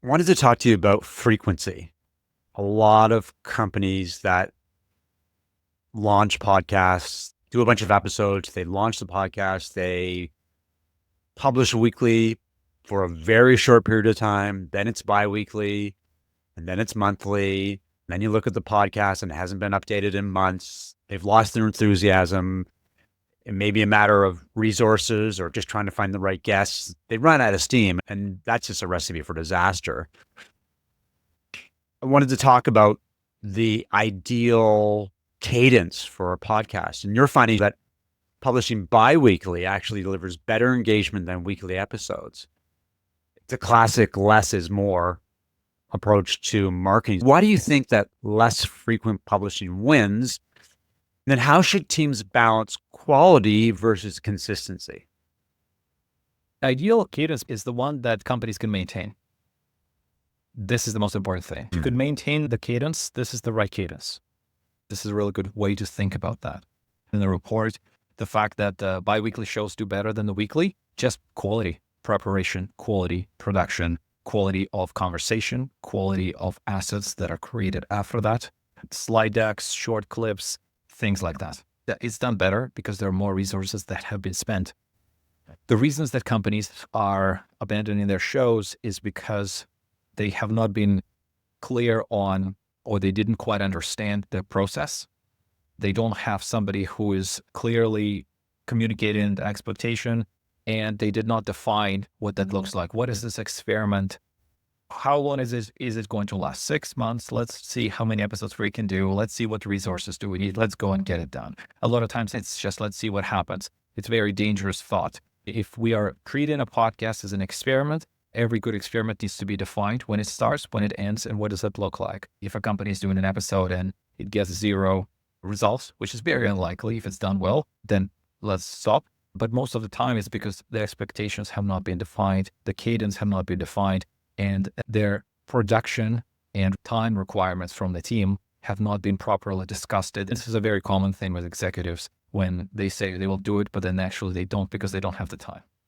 Wanted to talk to you about frequency. A lot of companies that launch podcasts do a bunch of episodes. They launch the podcast. They publish weekly for a very short period of time. Then it's biweekly, and then it's monthly. Then you look at the podcast and it hasn't been updated in months. They've lost their enthusiasm. It may be a matter of resources or just trying to find the right guests. They run out of steam, and that's just a recipe for disaster. I wanted to talk about the ideal cadence for a podcast. And you're finding that publishing bi-weekly actually delivers better engagement than weekly episodes. It's a classic less is more approach to marketing. Why do you think that less frequent publishing wins? And then how should teams balance quality versus consistency? Ideal cadence is the one that companies can maintain. This is the most important thing. If you could maintain the cadence, this is the right cadence. This is a really good way to think about that. In the report, the fact that biweekly shows do better than the weekly, just quality, preparation, quality, production, quality of conversation, quality of assets that are created after that, slide decks, short clips, things like that. It's done better because there are more resources that have been spent. The reasons that companies are abandoning their shows is because they have not been clear on, or they didn't quite understand the process. They don't have somebody who is clearly communicating the expectation, and they did not define what that looks like. What is this experiment? How long is it going to last? 6 months? Let's see how many episodes we can do. Let's see what resources do we need. Let's go and get it done. A lot of times it's just, let's see what happens. It's a very dangerous thought. If we are treating a podcast as an experiment, every good experiment needs to be defined when it starts, when it ends, and what does it look like. If a company is doing an episode and it gets 0 results, which is very unlikely if it's done well, then let's stop. But most of the time it's because the expectations have not been defined, the cadence have not been defined, and their production and time requirements from the team have not been properly discussed. This is a very common thing with executives when they say they will do it, but then actually they don't because they don't have the time.